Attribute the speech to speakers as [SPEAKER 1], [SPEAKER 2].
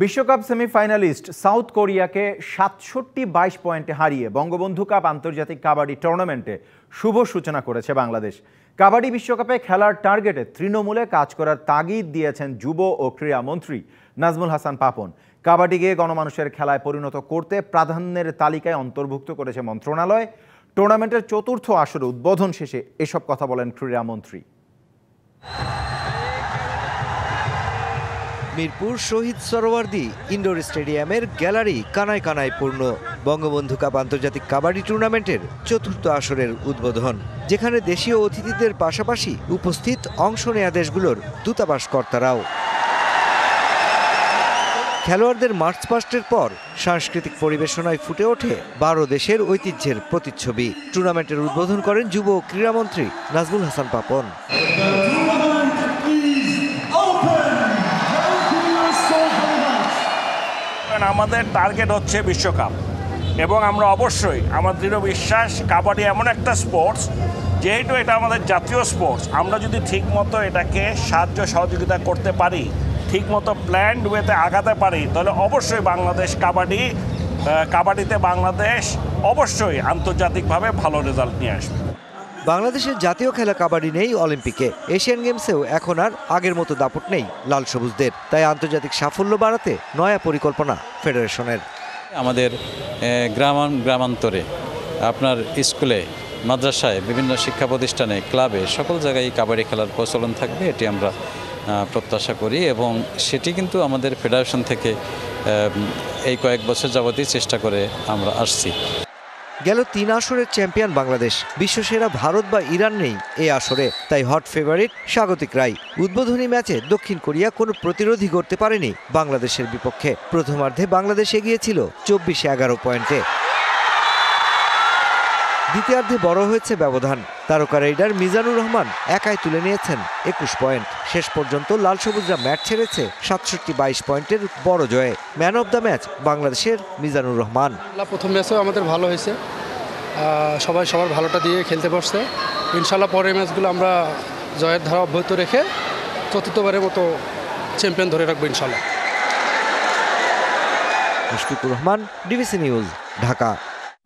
[SPEAKER 1] বিশ্বকাপ semifinalist south কোরিয়াকে ৬৭-২২ পয়েন্টে হারিয়ে বঙ্গবন্ধু কাপ আন্তর্জাতিক কাবাডি টুর্নামেন্টে শুভ সূচনা করেছে বাংলাদেশ। কাবাডি বিশ্বকাপে খেলার টার্গেটে তৃণমূলে কাজ করার তাগিদ দিয়েছেন যুব ও ক্রীড়া মন্ত্রী নাজমুল হাসান পাপন। কাবাডিকে গণমানুষের খেলায় পরিণত করতে প্রাধান্যের তালিকায় অন্তর্ভুক্ত করেছে মন্ত্রণালয়। টুর্নামেন্টের চতুর্থ আসরে উদ্বোধন শেষে এসব কথা বলেন ক্রীড়ামন্ত্রী।
[SPEAKER 2] মিরপুর শহীদ সরোয়ার্দী ইনডোর স্টেডিয়ামের গ্যালারি কানায় কানায় পূর্ণ। বঙ্গবন্ধু কাপ আন্তর্জাতিক কাবাডি টুর্নামেন্টের চতুর্থ আসরের উদ্বোধন, যেখানে দেশীয় অতিথিদের পাশাপাশি উপস্থিত অংশ নেয়া দেশগুলোর দূতাবাস কর্তারাও। খেলোয়াড়দের মার্চ পাস্টের পর সাংস্কৃতিক পরিবেশনায় ফুটে ওঠে 12 দেশের ঐতিহ্যের প্রতিচ্ছবি। টুর্নামেন্টের উদ্বোধন করেন যুব ও ক্রীড়ামন্ত্রী নাজমুল হাসান পাপন।
[SPEAKER 3] আমাদের টার্গেট হচ্ছে বিশ্বকাপ এবং আমরা অবশ্যই আমার দৃঢ় বিশ্বাস কাবাডি এমন একটা স্পোর্টস, যেহেতু এটা আমাদের জাতীয় স্পোর্টস, আমরা যদি ঠিকমতো এটাকে সাহায্য সহযোগিতা করতে পারি, ঠিকমতো প্ল্যান্ড ওয়েতে আগাতে পারি, তাহলে অবশ্যই বাংলাদেশ কাবাডিতে বাংলাদেশ অবশ্যই আন্তর্জাতিকভাবে ভালো রেজাল্ট নিয়ে আসবে।
[SPEAKER 2] বাংলাদেশের জাতীয় খেলা কাবাডি নেই অলিম্পিকে। এশিয়ান গেমসেও এখন আর আগের মতো দাপট নেই লাল সবুজদের। তাই আন্তর্জাতিক সাফল্য বাড়াতে নয়া পরিকল্পনা ফেডারেশনের।
[SPEAKER 4] আমাদের গ্রামান্তরে আপনার স্কুলে, মাদ্রাসায়, বিভিন্ন শিক্ষা প্রতিষ্ঠানে, ক্লাবে, সকল জায়গায় কাবাডি খেলার প্রচলন থাকবে, এটি আমরা প্রত্যাশা করি এবং সেটি কিন্তু আমাদের ফেডারেশন থেকে এই কয়েক বছর যাবতই চেষ্টা করে আমরা আসছি।
[SPEAKER 2] গেল 3 আসরের চ্যাম্পিয়ন বাংলাদেশ, বিশ্বসেরা ভারত বা ইরান নেই এই আসরে, তাই হট ফেভারিট স্বাগতিক রায়। উদ্বোধনী ম্যাচে দক্ষিণ কোরিয়া কোনো প্রতিরোধী করতে পারেনি বাংলাদেশের বিপক্ষে। প্রথমার্ধে বাংলাদেশ এগিয়েছিল 24-11 পয়েন্টে। দ্বিতীয়ার্ধে বড় হয়েছে ব্যবধান। তারকা রাইডার মিজানুর রহমান একাই তুলে নিয়েছেন 21 পয়েন্ট। শেষ পর্যন্ত লাল সবুজরা ম্যাচ ছেড়েছে 67-22 পয়েন্টের বড় জয়ে। ম্যান অব দ্য ম্যাচ বাংলাদেশের মিজানুর রহমান।
[SPEAKER 5] প্রথম ম্যাচেও আমাদের ভালো হয়েছে, সবাই সবার ভালোটা দিয়ে খেলতে পারছে। ইনশাল্লাহ পরের ম্যাচগুলো আমরা জয়ের ধারা অব্যাহত রেখে চতুর্থবারের মতো চ্যাম্পিয়ন ধরে রাখবো ইনশাল্লাহ।
[SPEAKER 2] Mushfiqur Rahman, DBC news, Dhaka.